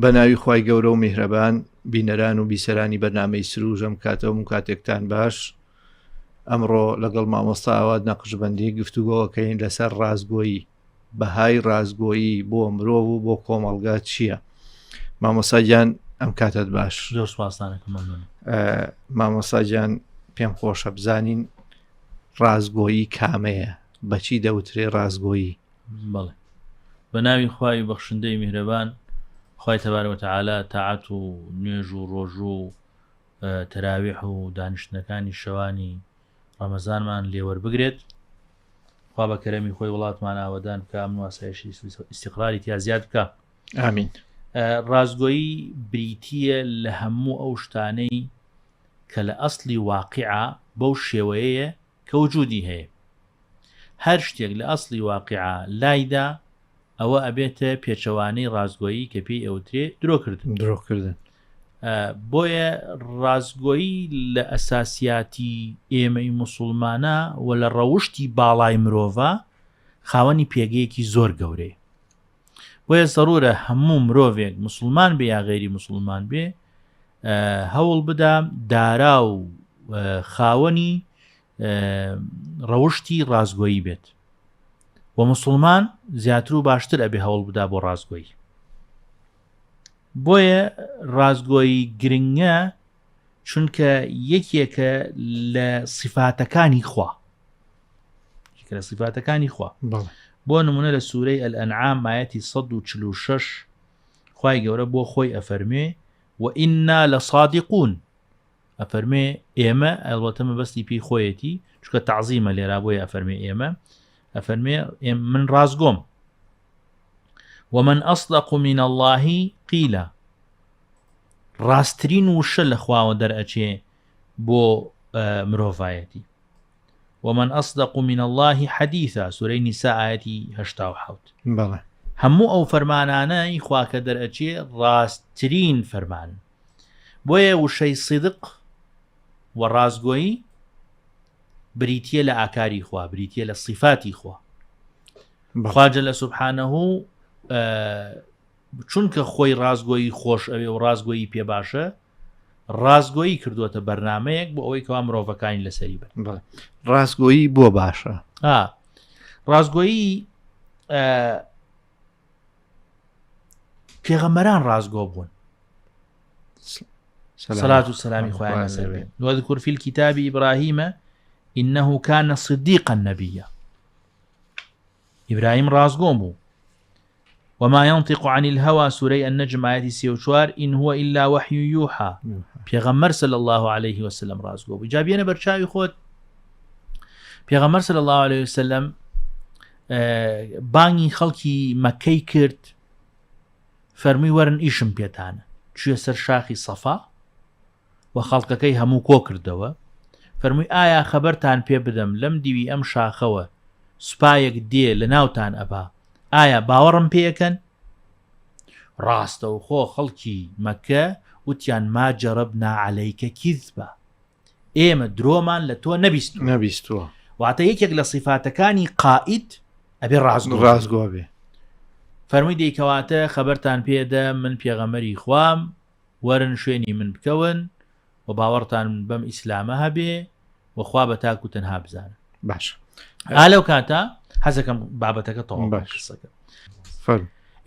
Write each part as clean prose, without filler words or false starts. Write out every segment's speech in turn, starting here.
بەناوی خوای گەورە و میهرەبان بینەران و بیسەرانی بەرنامەی سروژەم کاتەوە و کاتێکتان باش ئەمڕۆ لەگەڵ مامۆستا ئاوات نەقشبەندی گفتوگۆکەین لەسەر ڕازگۆیی بەهای ڕازگۆیی بۆ مرۆڤ و بۆ کۆمەڵگا چییە؟ مامۆستا گیان ئەم کاتت باش. مامۆستا گیان پێم خۆشە بزانین ڕازگۆیی کامەیە، بەچی دەوترێ ڕازگۆیی؟ بەڵێ بە ناوی خوای بەخشندەی میهرەبان، خوای تەبارەک و تەعالا تاعەت و نوێژ و ڕۆژ و تەراویح و دانیشتنەکانی شەوانی ڕەمەزانمان لێوەربگرێت. خوا بە کەرەمی خۆی وڵاتمان ئاوەدان بکە، ئەمن و ئاسایشی ئیستیقراری تیا زیاد بکە. ئامین. ڕازگۆیی بریتیە لە هەموو ئەو شتانەی کە لە ئەسڵی واقعە بەو شێوەیە کە وجودی هەیە. هەر شتێک لە ئەسڵی واقعە لایدا ئەوە ئەبێتە پێچەوانەی ڕازگۆیی کە پێی ئەوترێ درۆکردن. بۆیە ڕازگۆیی لە ئەساسیاتی ئێمەی موسڵمانە و لە ڕەوشتی باڵای مرۆڤە خاوەنی پێگەیەکی زۆر گەورەیە. بۆیە زەڕورە هەموو مرۆڤێک مسلمان بێ یا غەیری مسلمان بێ هەوڵ بدا دارا و خاوەنی ڕەوشتی ڕازگۆیی بێت و مسلمان زیاتر و باشتر ئەبێ هەوڵ بدا بۆ ڕازگۆیی. بۆیە ڕازگۆیی گرنگە چونکە یەکێکە لە صفاتەکانی خوا. بۆ نمونە لە سوورەی ئەلئەنعام ئایەتی 146 خوای گەورە بۆ خۆی ئەفەرمێ وئینا لەصادقون، ئەفەرمێ ئێمە ئەلبەتە مەبەستی پێی خۆیەتی چونکە تەعزیمە لێرا، بۆیە ئەفەرمێ ئەفەرمێ من ڕازگۆم. ومن أصدق من الله قيلا، ڕاستترین وشە لە خواوە دەرئەچێ بۆ مرۆڤایەتی. ومن أصدق من الله حديثا، سورەی نیسا ئایەتی 87. هەموو ئەو فەرمانانەی خوا کە دەرئەچێ ڕاستترین فەرمان. بۆیە وشەی صدق و ڕازگۆیی بریتیە لە ئاکاری خوا، بریتیە لە صفاتی خوا. خواجە لە سوبحانەهو چونکە خۆی ڕازگۆیی خۆش ئەوێ و ڕازگۆیی پێ باشە، ڕازگۆیی کردووەتە بەرنامەیەک بۆ ئەوەی کەوا مرۆڤەکانی لەسەری بن. ڕازگۆیی بۆ باشە. ڕازگۆیی پێغەمبەران ڕازگۆ بوون، سەلات و سەلامی خۆیان لەسەر بێ. واذكر في الكتاب إبراهيم إنه كان صديقا نبيا. إبراهيم ڕازگۆ بوو. وما ينطق عن الهوى، سورة النجم آية 34 إن هو إلا وحي يوحى. پیغمبر صلى الله عليه وسلم رازگۆ بوو. جابیەنە بەرچاوی خۆت پیغمبر صلى الله عليه وسلم بانگی خەڵکی مەکەی کرد، فەرمووی وەرن ئیشم پێتانە، چوویە سەر شاخی سەفا و خەڵکەکەی هەموو کۆ کردەوە، فەرمووی ئایا خەبەرتان پێ بدەم لەم دیوی ئەم شاخەوە سوپایەک دێ لە ناوتان ئەبا، ئایا باوەڕم پێەکەن؟ ڕاستە و خۆ خەڵکی مەکە وتیان ما جەرەبنا عەلەیکە کیذبا، ئێمە درۆمان لە تۆ نەبیستووە. واتە یەکێک لە صفاتەکانی قائید ئەبێ ڕازگۆ بێ. فەرمووی دەیکەواتە خەبەرتان پێدە من پێغەمبەری خوام، وەرن شوێنی من بکەون و باوەڕتان بەم ئیسلامە هەبێ و خوا بە تاک و تەنها بزانن. باش. ئالەو کاتە حەزەکەم بابەتەکە تەواو قسەکە.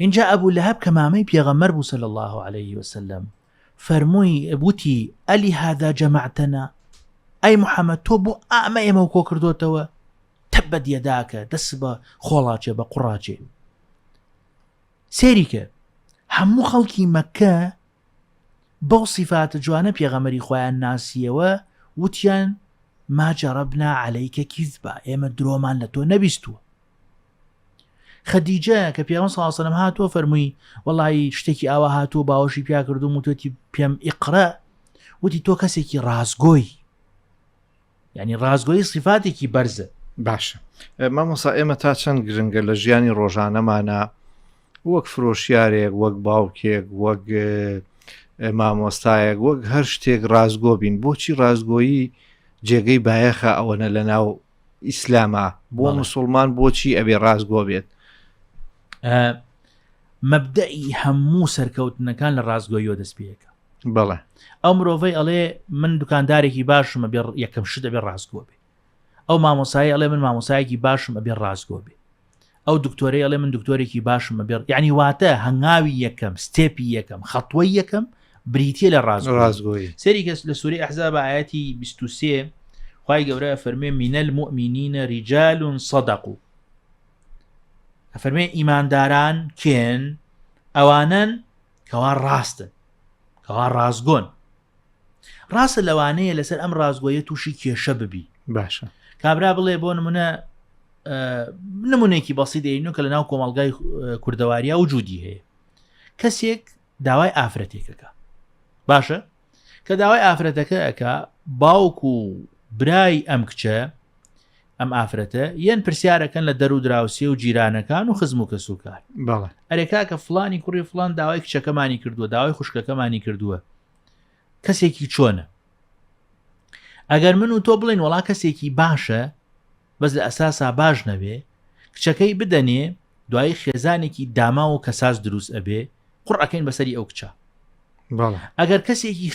اینجا ئەبوو لەهەب کە مامەی پێغەمبەر بوو صلی الله عليه وسلم، فەرمووی وتی ئەلی هذا جەمەعتەنا، ئەی محەممەد تۆ بۆ ئامە ئێمە و کۆ کردوتەوە؟ تەبەت یەداکە، دەست بە خۆڵاچێ بە قوڕاچێ. سێریکە هەموو خەڵکی مەکە بەو صفاتە جوانە پێغەمبەری خۆیان ناسیەوە، وتیان ما جەرەبنا عەلەیکە کیذبا، ئێمە درۆمان لە تۆ نەبیستووە. خەدیجە کە پێغەمبەر صلی الله علیه و سلم هاتووە فەرمووی وەڵی شتێکی ئاوا هاتووە باوەشی پیا کردوم و تۆتی پێم ئیقرە، وتی تۆ کەسێکی ڕازگۆی، یعنی ڕازگۆیی صفاتێکی بەرزە. باشە مامۆستا ئێمە تا چەند گرنگە لە ژیانی ڕۆژانەمانە وەک فرۆشیارێک، وەک باوکێک، وەک مامۆستایەک، وەک هەر شتێک ڕازگۆ بین. بۆچی ڕازگۆیی جێگەی بایەخە ئەوەنە لە ناو ئیسلامە؟ بۆ مسلمان بۆچی ئەبێ ڕازگۆ بێت؟ مەبدەئی هەموو سەرکەوتنەکان لە ڕازگۆییەوە دەست پێەکە. بەڵێ ئەو مرۆڤەی ئەڵێ من دوکاندارێکی باشم ئەبێ یەکەم شت ئەبێ ڕازگۆ بێ، ئەو مامۆسایی ئەڵێ من مامۆسایەکی باشم ئەبێ ڕازگۆ بێ، ئەو دکتۆرەی ئەڵێ من دکتۆرێکی باشم ئەبێ، یعنی واتە هەنگاوی یەکەم ستێپی یەکەم خەتوەی یەکەم بریتە لە ڕازگۆیی. سێری کەس لە سوورەی ئەحزاب ئایەتی 23 خوای گەورە فەرمێ مینە المؤمنین ریجال صدقوا، فەرمێ ئیمانداران کێن ئەوانن کەوا ڕاستن کەوا ڕازگۆن. ڕاستە لەوانەیە لەسەر ئەم ڕازگۆیە تووشی کێشە ببی. باشە کابرا بڵێ بۆ نمونەیەکی بەسیط دێنین کە لە ناو کۆمەڵگای کوردەواریە وجودی هەیە، کەسێک داوای ئافرەتێکەکە باشە کە داوای ئافرەتەکە ئەکا باوک و برای ئەم کچە ئەم ئافرەتە یەن پرسیارەکەن لە دەرو دراوسێ و جیرانەکان و خزم و کەسوکار ئەرێکا کە فلانی کوڕی فلان داوای کچەکەمانی کردووە داوای خوشکەکەمانی کردووە کەسێکی چۆنە. ئەگەر من و تۆ بڵین وڵا کەسێکی باشە بەس لە ئەساسا باش نەبێ کچەکەی بدەنێ دوایی خێزانێکی داما و کەساس دروست ئەبێ قوڕەکەین بەسەری ئەو کچە. ئەگەر کەسێکی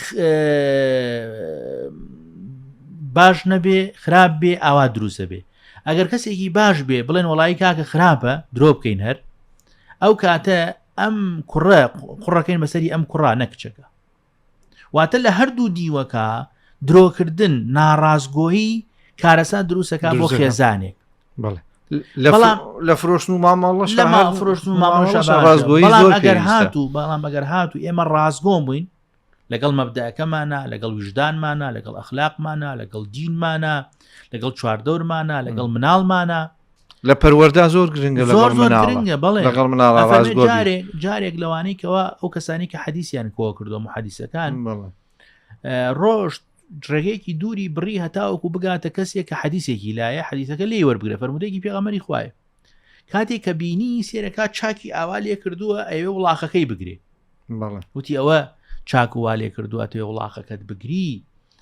باش نەبێ خراپ بێ ئاوا دروستە بێ، ئەگەر کەسێکی باش بێ بڵێن وڵایی کاکە خراپە درۆ بکەین هەر ئەو کاتە ئەم قوڕەکەین بەسەری ئەم کوڕا نەکچەکە. واتە لە هەردوو دیوەکە درۆکردن ناڕازگۆیی کارەسا دروستەکە بۆ خێزانێک. لە فرۆشتن و مامەڵەش لە فرۆشتن و مامەڵەش ڕازگۆیی بەڵام ئەگەر هاتو ئێمە ڕازگۆم بووین لەگەڵ مەبدەکەمانە لەگەڵ وجدانمانە لەگەڵ ئەخلاقمانە لەگەڵ دینمانە لەگەڵ چواردەورمانە لەگەڵ مناڵمانە لە پەروەردا زۆر گرنگە زۆر گرنگە بڵێ لەگەڵ مناڵ جارێک لەوانەی کەەوە ئەو کەسانی کە حەدیثیان کۆ کردو محەدیثەکان ڕۆژ ڕێگەیەکی دووری بڕی هەتاوەکو بگاتە کەسێک کە حەدیثێکی لایە حەدیثەکە لێ وەربگرە فەرمودەیەکی پێغەمبەری خوایە کاتێک کە بینی سێرەکە چاکی ئاوا لێ کردووە ئەوێ وڵاخەکەی بگرێ وتی ئەوە چاک وا لێ کردووە توێ وڵاخەکەت بگری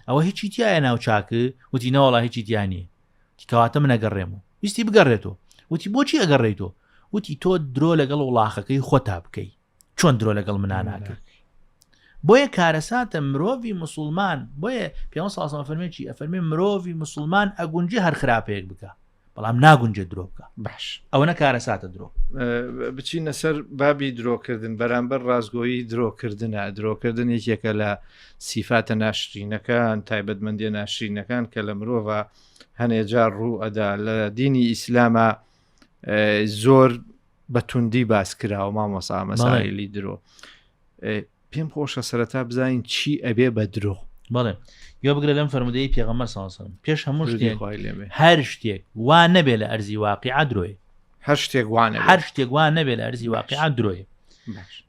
ئەوە هیچی تایە ناو چاکە وتی نەوەڵا هیچی تیانێ کەواتە من ئەگەڕێم و ویستی بگەڕێتەوە وتی بۆچی ئەگەڕێیتەوە وتی تۆ درۆ لەگەڵ وڵاخەکەی خۆتا بکەی چۆن درۆ لەگەڵ مناناکە. بۆیە کارەساتە مرۆڤی مسلمان بۆیە پێ ساسەمە فەرمێکی ئەفەرمێ مرۆڤی مسلمان ئەگونجی هەر خراپەیەک بکە بەڵام ناگونجێت درۆ بکە. باش ئەوە کارەساتە درۆ. بچینە سەر بابی درۆکردن بەرامبەر ڕازگۆیی درۆکردنە. درۆکردن یەکێکە لە سیفاتە ناشرینەکان تایبەتمەندیە ناشرینەکان کە لە مرۆڤە هەنێجار ڕوو ئەدا. لە دینی ئیسلامە زۆر بەتوندی باس کراوە مامۆسا مەسائیلی درۆ. پێم خۆشە سەرەتا بزانین چی ئەبێ بە درۆ. بەڵێ یۆ بگرە لەم فەرمودەی پێغەمبەر صلی الله علیه و سلم پێش هەموو شتێک هەر شتێک وا نەبێ لە ئەرزی واقعە درۆیە. هەر شتێک وان نەبێ لە ئەرزی واقعە درۆیە.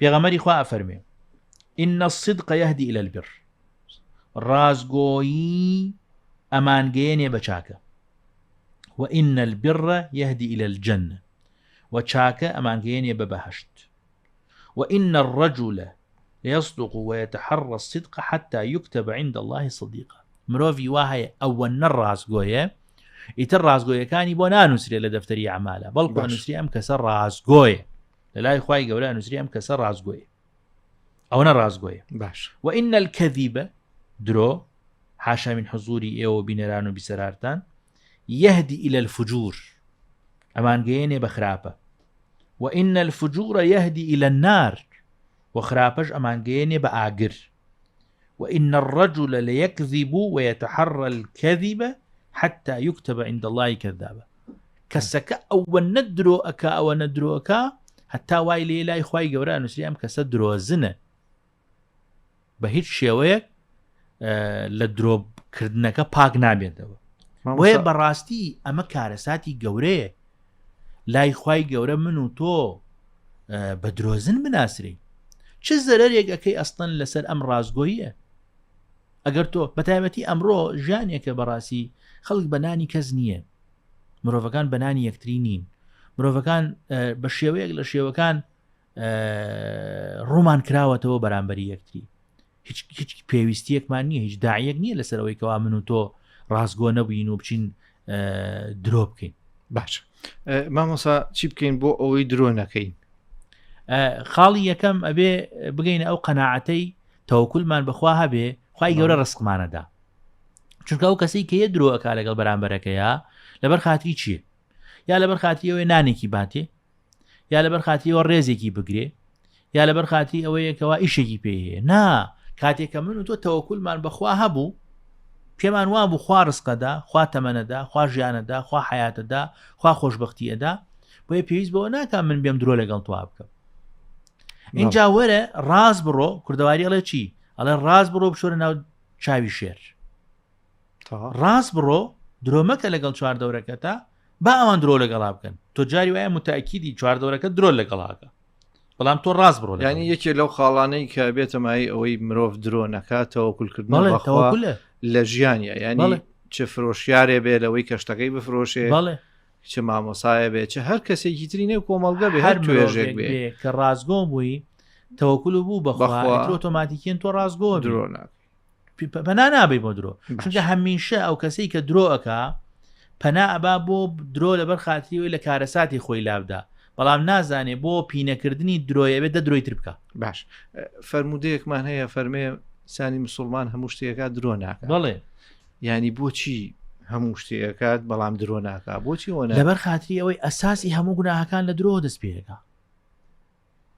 پێغەمبەری خوا ئەفەرمێ إن الصدق يهدي إلى البر ڕازگۆیی ئەمانگەیەنێ بە چاکە وإن البر يهدي إلى الجنة وچاکە ئەمانگەیەنێ بە بەهەشت وإن الرجل يصدق ويتحرى الصدق حتى يكتب عند الله صديقا. مرۆڤی وا هەیە ئەوە نەڕازگۆیە ئیتر ڕازگۆیەکانی بۆ نانووسرێ لە دەفتەری ئەعمالە بەڵکو ئەنووسری ئەم کەسە ڕازگۆیە لە لای خوای گەورە ئەنووسری ئەم کەسە ڕازگۆیە ئەوە نەڕازگۆیە. باش وإن الكذب درۆ حاشا من حضوری ئێوە بینەران و بیسەرارتان يهدي إلى الفجور ئەمانگەیەنێ بە خراپە وإن الفجور يهدي إلى النار وخراپەش ئەمانگەیەنێ بە ئاگر وإن الرجل ليكذب ويتحرى الكذب حتى يكتب عند الله كذابا. کەسەکە ئەوە نەدرۆ ئەکا ئەوە نەدرۆکە هەتا وای لێ لای خوای گەورە ئەنووسری ئەم کەسە درۆزنە بە هیچ شێوەیەک لە درۆکردنەکە پاک نابێتەوە. بۆیە بەڕاستی ئەمە کارەساتی گەورەیە لای خوای گەورە من و تۆ بە درۆزن بناسرین. چ زەرەرێک ئەەکەی ئەستن لەسەر ئەم ڕازگۆییە؟ ئەگەر تۆ بەتایبەتی ئەمڕۆ ژیانێکە بەڕاستی خەڵک بەنانی کەس نییە، مرۆڤەکان بەنانی یەکتری نین، مرۆڤەکان بە شێوەیەک لە شێوەکان ڕوومان کراوەتەوە بەرامبەری یەکتری، هیچ پێویستیەکمان نییە، هیچ داعیەک نییە لەسەرەوەی کەوا من و تۆ ڕازگۆ نەبووین و بچین درۆ بکەین. باش مامۆسا چی بکەین بۆ ئەوەی درۆ نەکەین؟ خاڵی یەکەم ئەبێ بگەینە ئەو قەناعەتەی تەوەکولمان بەخوا هەبێ خوای گەورە ڕزقمانەدا چونکە ئەو کەسەی کە یە درۆ ئەکا لەگەڵ بەرامبەرەکەیە لەبەر خاتری چییە یا لەبەر خاتریەوەی نانێکی باتێ یا لەبەر خاتریەوە ڕێزێکی بگرێ یا لەبەر خاتری ئەوەیەکەوە ئیشێکی پێهەیە نا کاتێکە من و تۆ تەوەکولمان بەخوا هەبوو پێمان وابوو خوا ڕزقەدا خوا تەمەنەدا خوا ژیانەدا خوا حیاتەدا خوا خۆشبەختیەدا بۆیە پێویست بەوە ناکە من بێم درۆ لەگەڵ توا بکەم اینجا وەرە ڕاست بڕۆ کوردەواری ئەڵێ چی ئەڵێ ڕاست بڕۆ بشۆرە ناو چاوی شێر ڕاست بڕۆ درۆمەکە لەگەڵ چواردەورەکەتە با ئەوان درۆ لەگەڵا بکەن تۆ جاری وایە متاکیدی چواردەورەکە درۆ لەگەڵاکە بەڵام تۆ ڕاست بڕۆ ینی یەکێ لەو خاڵانەی کە بێتەمایی ئەوەی مرۆڤ درۆ نەکات تەوەکولکردن بەخوا لە ژیانە ینی چه فرۆشیارێ بێ لەوەی کەشتەکەی بفرۆشێ چه مامۆسایە بێ چه هەر کەسێکی ترینێ کۆمەڵگە بێ هەر توێژێک بێ کە ڕازگۆ بووی تەوەکول بوو بەخوا ئۆتۆماتیکیان تۆ ڕازگۆ درۆ پەنا نابێ بۆ درۆ چونکە هەمیشە ئەو کەسەی کە درۆ ئەکا پەنا ئەبا بۆ درۆ لەبەر خاتریەوەی لە کارەساتی خۆی لابدا بەڵام نازانێ بۆ پینەکردنی درۆیە بێت دە درۆی تر بکە باش فەرمودەیەکمان هەیە فەرمێ سانی مسلمان هەموو شتێکات درۆ ناکات بەڵێ ینی بۆچی هەموو شتێکات بەڵام درۆ ناکات بۆچی وەنە لەبەر خاتری ئەوەی ئەساسی هەموو گوناهەکان لە درۆ دەست پێەکە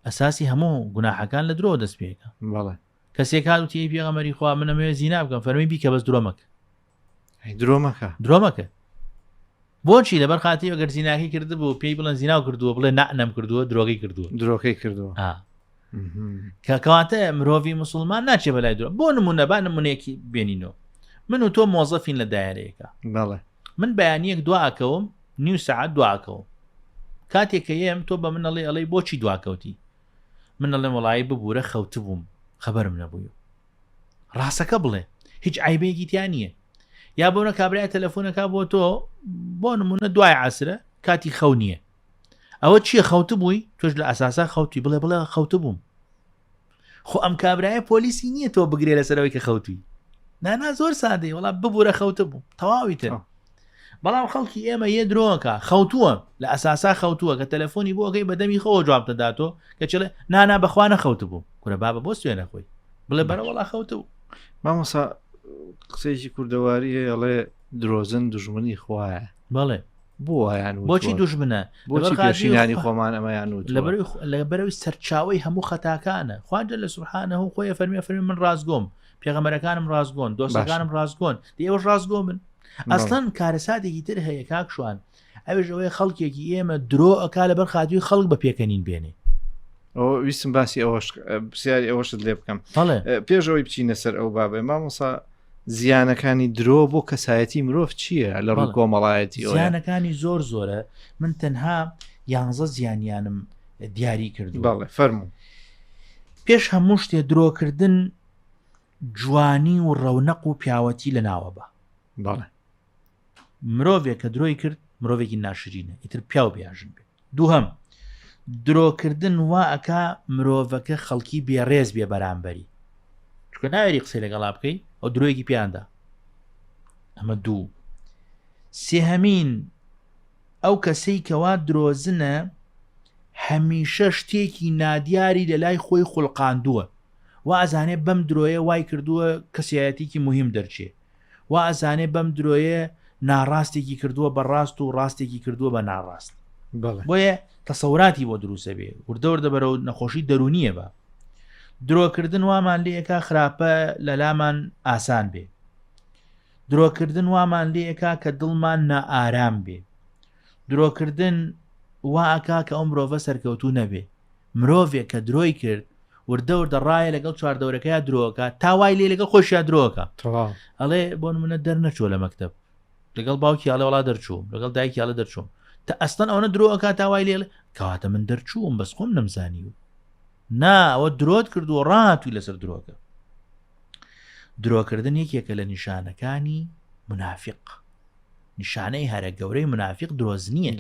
ئەساسی هەموو گوناهەکان لە درۆ دەست پێەکە بەڵێ کەسێک هات وتی پێغەمبەری خوا من ئەمەوێ زینا بکەم فەرمی بیکە بەس درۆمەکە بۆچی لەبەر خاتی ئەگەر زیناکی کرده بوو پێی بڵێن زینا کردووە بڵێ نەم کردووە درۆگەی کردووە کە کەواتە مرۆڤی مسلمان ناچێ بەلای درۆ بۆ نمونە با نمونەیەکی بێنینەوە من و تۆ مۆزەفین لە دایرەیەەکە من بەیانیەک دواکەوم نیو سەعات دواکەوم کاتێک کە یم تۆ بە من ئەڵێ بۆچی دواکەوتی من ئەڵێم وەڵایی ببوورە خەوت بووم خەبەرم نەبووە ڕاستەکە بڵێ هیچ عیبەیەکی تیان نییە یا بۆنە کابرای تەلەفۆنەکە بۆ تۆ بۆ نمونە دوای عسرە کاتی خەو نییە ئەوە چییە خەوت بووی تۆش لە ئەساسا خەوتی بڵێ خەوت بووم خۆ ئەم کابرایە پۆلیسی نییە تۆ بگرێ لەسەرەوەی کە خەوتوی نانا زۆر سادەی وڵا ببوورە خەوت بووم تەواوی تر بەڵام خەڵکی ئێمە یە درۆکە خەوتووە لە ئەساسا خەوتووە کە تەلەفۆنی بۆ ئەگەی بەدەمی خەوە جواب دەداتۆ کە چڵێ نانا بەخوا نەخەوت بوو کورە بابە بۆ سوێنە خۆی بڵێ بەرە وڵا خەوت بوو مامۆسا قسەیەکی کوردەواری ئەڵێ درۆزن دوژمنی خوایە بەڵێ بۆیان بۆچی دوژمنە بۆچی پێشینانی خۆمان ئەمەیان وت لەبەرەوەی سەرچاوی هەموو خەتاکانە خواجە لە سوبحانەهو خۆی فەرمی من ڕازگۆم پێغەمبەرەکانم ڕازگۆن دۆستەکانم ڕازگۆن ئێوەش ڕازگۆ من ئەسڵەن کارەساتێکی تر هەیە کاکشوان ئەوێژ ئەوەی خەڵکێکی ئێمە درۆ ئەکا لەبەر خاتوی خەڵک بە پێکەنین بێنێ ویستم باسی ئەوەش پرسیاری ئەوەشت لێ بکەم پێشەوەی بچینە سەر ئەو بابێ مامۆسا زیانەکانی درۆ بۆ کەسایەتی مرۆڤ چییە لە ڕوو کۆمەڵایەتی زیانەکانی زۆرە من تەنها 11 زیانیانم دیاری کردو بەڵێ فەرموو پێش هەموو شتێ درۆکردن جوانی و ڕەونەق و پیاوەتی لە ناوە بە بەڵێ مرۆڤێک کە درۆی کرد مرۆڤێکی ناشرینە ئیتر پیاو بیاژن بێت دووهەم درۆکردن وا ئەکا مرۆڤەکە خەڵکی بێڕێز بێ بەرامبەری چکە ناوێری قسەی لەگەڵا بکەی ئەو درۆیەکی پیاندا ئەمە دوو سێهەمین ئەو کەسەی کەوا درۆزنە هەمیشە شتێکی نادیاری لە لای خۆی خوڵقاندووە و ئەزانێ بەم درۆیە وای کردووە کەسایەتێکی مهم دەرچێ و ئەزانێ بەم درۆیە ناڕاستێکی کردووە بە ڕاست و ڕاستێکی کردووە بە ناڕاست بۆیە تەسەوراتی بۆ دروستە بێ وردەوردە بەرەو نەخۆشی دەرونیە بە درۆکردن وامان لێەکە خراپە لە لامان ئاسان بێ درۆکردن وامان لێەکە کە دڵمان نائارام بێ درۆکردن واکا کە ئەو مرۆڤە سەرکەوتوو نەبێ مرۆڤێک کە درۆی کرد وردەوردە ڕایە لەگەڵ چواردەورەکەی درۆکە تاوای لێ لەگەڵ خۆشییا درۆکە ئەڵێ بۆ منە دەرنەچۆ لە مەکتب لەگەڵ باوکی ئاڵێ وڵا دەرچووم لەگەڵ دایکی ئاڵە دەرچووم تا ئەستان ئەوە درۆکە تاوای لێ کەواتە من دەرچووم بەس خۆم نەمزانی و نا ئەوە درۆت کردو و ڕاتوی لەسەر درۆکە درۆکردن یەکێکە لە نیشانەکانی منافق نیشانەی هەرە گەورەی منافق درۆزنیە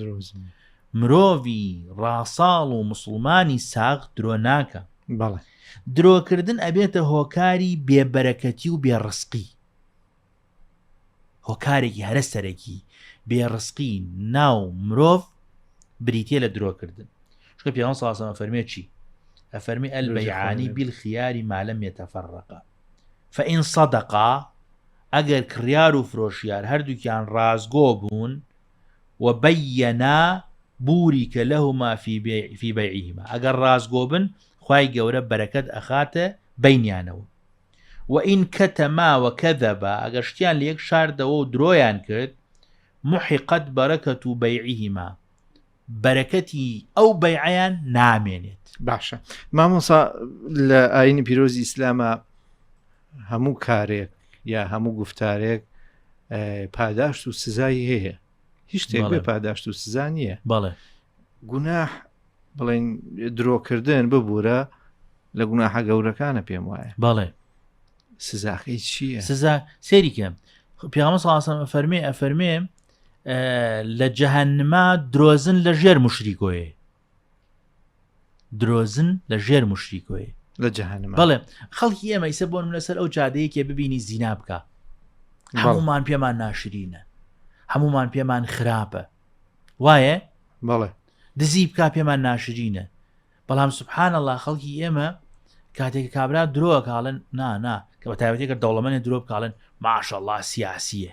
مرۆڤی ڕاساڵ و مسلمانی ساغ درۆ ناکە بەڵێ درۆکردن ئەبێتە هۆکاری بێبەرەکەتی و بێڕسقی هۆکارێکی هەرە سەرەکی بێڕسقی ناو مرۆڤ بریتێ لە درۆکردن شکە پێغەمبەر صلی الله علیه و سلم فەرمێ چی أفرمي البيعان بالخيار ما لم يتفرقا فإن صدقا أجر كريار وفروشيار هردو كان رازقو بون وبينا بورك لهما في بيعهما أجر رازقو بن خواي قورة بركة أخاته بينيانو وإن كتما وكذبا أجر شتيان ليك شاردو ودرويان كرد محقت بركة بيعهما بەرەکەتی ئەو بەیعیان نامێنێت. باشە مامۆسا لە ئاینی پیرۆزی ئیسلامە هەموو کارێک یا هەموو گفتارێک پاداشت و سزایی هەیە هیچ شتێک بێ پاداشت و سزا نییە. بەڵێ گوناح بڵێن درۆکردن ببوورە لە گوناحە گەورەکانە پێم وایە. بەڵێ سزاخی چییە؟ سزا سێریکەم پیامبەر صلی الله علیه و سلم ئەفەرمێ لە جەهەنما درۆزن لە ژێر مشریکۆیە درۆزن لە ژێر مشریکۆیە لە جەهەنما. بەڵێ خەڵکی ئێمە ئیسە بۆن لەسەر ئەو جادەیەکێ ببینی زینا بکە هەمومان پێمان ناشرینە هەمومان پێمان خراپە وایە بەڵێ دزی بکە پێمان ناشرینە بەڵام سوبحان الله خەڵکی ئێمە کاتێک کابرا درۆ کاڵن نا کە بە تایبەتێکە دەوڵەمەندی درۆ بکاڵن ماشەڵڵا سیاسیە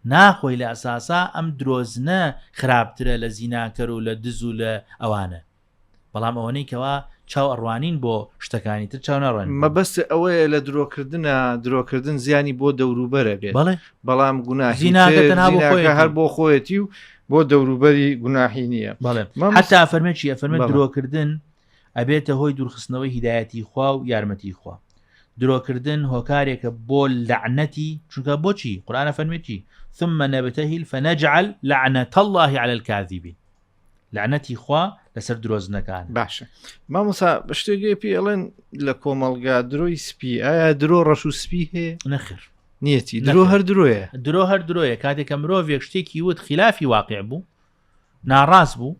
ناخۆی لە ئەساسا ئەم درۆزنە خراپترە لە زیناکەر و لە دز و لە ئەوانە بەڵام ئەوەنەی کەوا چاو ئەڕوانین بۆ شتەکانی تر چاو نەڕێن. مەبەست ئەوەیە لە درۆکردن زیانی بۆ دەوروبەرە بێت بەڵام گوناهی هەر بۆ خۆیەتی و بۆ دەوروبەری گوناهی نییە. حتا فەرمێکی ئەفەرمێت درۆکردن ئەبێتە هۆی دوورخستنەوەی هیدایەتی خوا و یارمەتی خوا. درۆکردن هۆکارێکە بۆ لعنەتی چونکە بۆچی قورئان فەرمێتی ثم نبتهل فنجعل لعنة الله على الكاذبين لعنەتی خوا لەسەر درۆزنەکان. باشە مامۆسا بە شتێکی پێ ئەڵێن لە کۆمەڵگا درۆی سپی ئایا درۆ ڕەش و سپی هەیە؟ نەخێر نیەتی درۆ هەر درۆیە کاتێکە مرۆڤێک شتێکی وت خلافی واقع بوو ناڕاست بوو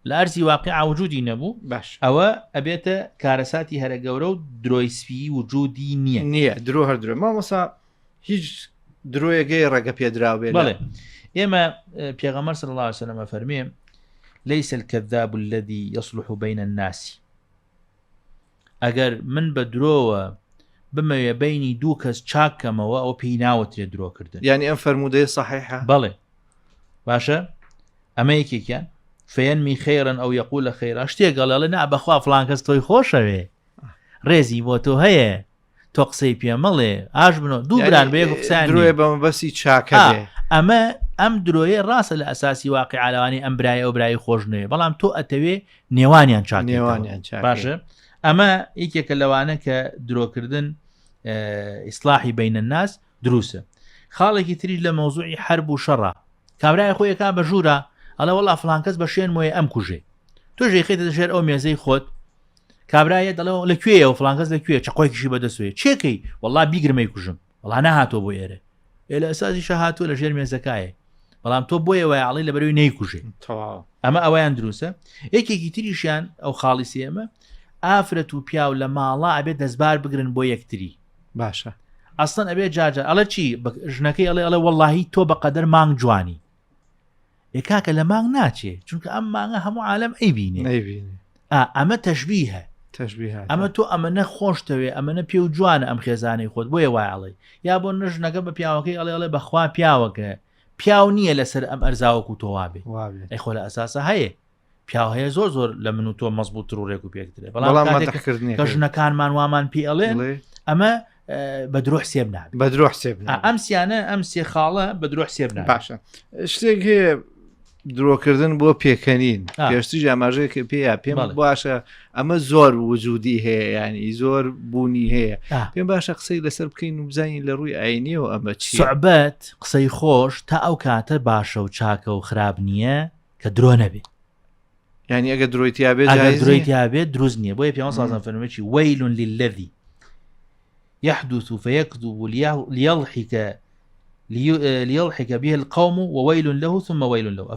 لە ئەرزی واقع وجودی نەبوو باش ئەوە ئەبێتە کارەساتی هەرە گەورە و درۆی سپی وجودی نییە درۆ هەر درۆ مامۆسا هیچ درۆیەکەی ڕێگە پێدراوێت. بەڵێ ئێمە پێغەمبەر صلی الله علیه و سلم فەرمێ ليس الكذاب الذي يصلح بين الناس ئەگەر من بە درۆوە بمەوێ بینی دوو کەس چاکەمەوە ئەو پێی ناوەترێ درۆکردن. یعنی ئەم فەرمودەیە صحیحە؟ بەڵێ باشە ئەمە یەکێکیان فەینمی خەیرن ئەو یەقول خەیرا شتێک گەڵێ نا بەخوا فڵان کەس تۆی خۆشەوێ ڕێزی بۆ تۆ هەیە تۆ قسەی پێ مەڵێ ئاش بنەوە دوو بران بە یەک قسەیان درۆیە بە مەبەستی چاکە بێ. ئەم درۆیە ڕاستە لە ئەساسی واقع لەوانی ئەم برایە ئەو برایی خۆش نوێ بەڵام تۆ ئەتەوێ نێوانیان چاک باشە. ئەمە یەکێکە لەوانە کە درۆکردن ئیسلاحی بین الناس دروسە. خاڵێکی تری لە مەوزوعی حرب و شەڕە کابرای خۆیەکە بە ژوورە ئەڵێ وەڵا فڵان کەس بە شوێن وێ ئەم کوژێ تۆ ژێخێتە دەژێر ئەو مێزەی خۆت کابرایە دەڵێەوە لەکوێیە و فڵان کەس لەکوێ چقۆیکیشی بەدەسوێ چێکەی وەڵا بیگرمەی کوژم وەڵا نەهاتۆ بۆ ئێرە لە ئەساسی شەهاتوە لە ژێر مێزەکایە بەڵام تۆ بۆیە وای عڵی لە بەروی نەیکوژێ. ئەمە ئەویان دروسە. یەکێکی تریشیان ئەو خاڵیسی ئێمە ئافرەت و پیاو لە ماڵا ئەبێت دەستبار بگرن بۆ یەکتری باشە ئەستن ئەبێت جاجار ئەڵە چی ژنەکەی ئەڵێ وەڵاهی تۆ بەقەدەر مانگ جوانی کاکە لە مانگ ناچێ چونکە ئەم مانگە هەموو عالەم ئەیبینێ ئەمە تەشبیهە ئەمە تۆ ئەمەنە خۆشتەوێ ئەمەنە پێ و جوانە ئەم خێزانەی خۆت بۆیە وای ئەڵێ یا بۆ نژنەکە بە پیاوەکەی ئەڵێ بەخوا پیاوەکە پیاو نییە لەسەر ئەم ئەرزاوەکو تۆ وابێ ئەی خۆ لە ئەساسە هەیە پیاو هەیە زۆر لە من و تۆ مەزبوط و ڕێک و پێکترێ بەڵام کە ژنەکانمان وامان پێ ئەڵێ ئەمە بە درۆ حسێب نابێت بە درۆ حسێب ئەم سیانە ئەم سێ خاڵە بە درۆ حسێب نابێت. باشە شتێک هەیە درۆکردن بۆ پێکەنین پێشتی ئاماژەیەکە پێیا پێم باشە ئەمە زۆر وجودی هەیە ینی زۆر بوونی هەیە پێم باشە قسەی لەسەر بکەین و بزانین لە ڕووی ئاینیەوە ئەمە چی سوعبەت قسەی خۆش تا ئەو کاتە باشە و چاکە و خراپ نییە کە درۆ نەبێت ینی ئەگە درۆیتیا بێت درۆیتیا بێت دروست نییە بۆیە پێ سازان فەرمێکی وەیل للذی يحدث فيكذب ليضحك به القوم وويل له ثم ويل له.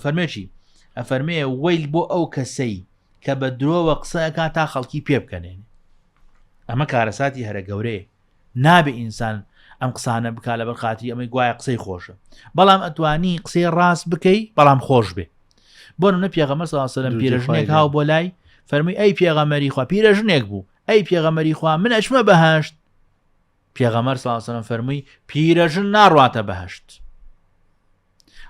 ئەفەرمێ وەیل بۆ ئەو کەسەی کە بە درۆوە قسەکە تا خەڵکی پێ بکەنێن ئەمە کارەساتی هەرە گەورەیە نابێ ئینسان ئەم قسانە بکا لە بەرخاتی ئەمەی گوایە قسەی خۆشە بەڵام ئەتوانی قسەی ڕاست بکەی بەڵام خۆش بێ. بۆ نمونە پێغەمبەر صلی الله علیه و سلم پیرەژنێک هاو بۆ لای فەرمووی ئەی پێغەمبەری خوا پیرەژنێک بوو ئەی پێغەمبەری خوا من ئەچمە بەهەشت پێغەمبەر صلی الله علیه و سلم فەرمووی پیرەژن ناڕواتە بەهەشت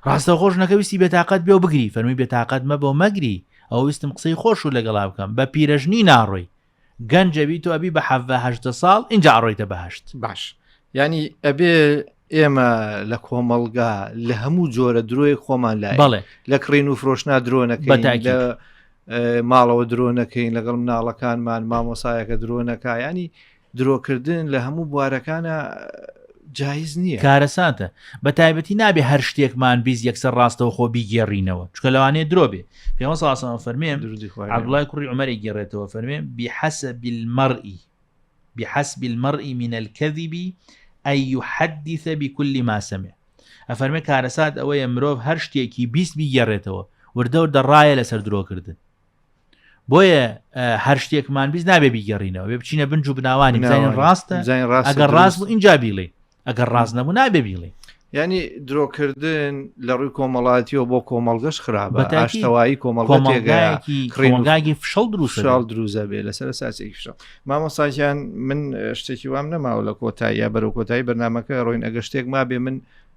ڕاستەوخۆش نەکەویستی بێتاقەت بێ و بگری فەرمووی بێتاقەت مە بۆ مەگری ئەو ویستم قسەی خۆش و لەگەڵا بکەم بە پیرەژنی ناڕۆی گەنجەبی تۆ ئەبی بە 70 ساڵ اینجا ئەڕۆیتە بەهەشت باش ینی ئەبێ ئێمە لە کۆمەڵگا لە هەموو جۆرە درۆی خۆمان لای بەڵێ لە کڕین و فرۆشنا درۆ نەکەین لە ماڵەوە درۆ نەکەین لەگەڵ مناڵەکانمان مامۆسایەکە درۆ نەکا ینی درۆکردن لە هەموو بوارەکانە جایز نییە کارەساتە بە تایبەتی نابێ هەر شتێکمان بیست یەکسەر ڕاستەوە خۆ بیگێڕینەوە چکە لەوانەیە درۆ بێ پێغەمبەر صلی الله علیه و سلم فەرمێن عەبدوڵای کوڕی عومەری گێڕێتەوە فەرمێن بحسب المرء من الكذب أن يحدث بكل ما سمع ئەفەرمێ کارەسات ئەوەیە مرۆڤ هەر شتێکی بیست بیگێڕێتەوە وردە وردە ڕایە لەسەر درۆکردن بۆیە هەر شتێکمان بیست نابێ بیگەڕینەوە بێ بچینە بنج و بناوانی بزانین ڕاستە ئەگەر ڕاست بوو اینجا بیڵێ ئەگەر ڕاست نەبوو نابێ بیڵێ ینی درۆکردن لە ڕووی کۆمەڵاتیەوە بۆ کۆمەڵگەش خراپە ئاشتەوایی کۆمەڵگەی فشەڵ دروزە بێ لەسەر ساسێکی فشەڵ مامۆستاکیان من شتێکی وام نەماوە لە کۆتاییە بەرەو کۆتایی بەرنامەکە ڕۆین ئەگە شتێک ما بێ من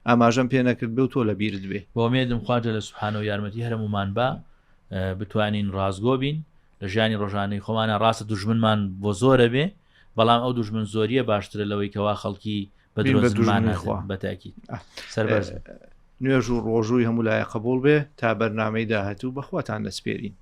ئاماژەم پێ نەکرد بێ و تۆ لە بیرت بێ بۆ ئومێدم خواجە لە سوبحانە و یارمەتی هەرمومان بە بتوانین ڕازگۆ بین لە ژیانی ڕۆژانەی خۆمانە ڕاستە دوژمنمان بۆ زۆرە بێ بەڵام ئەو دوژمن زۆریە باشترە لەوەی کەوا خەڵکی بە درۆزمانەخوا بەتاکید سەربەرز نوێژ و ڕۆژووی هەموو لایە قبول بێ تا بەرنامەی داهاتوو بەخواتان دەسپێرین.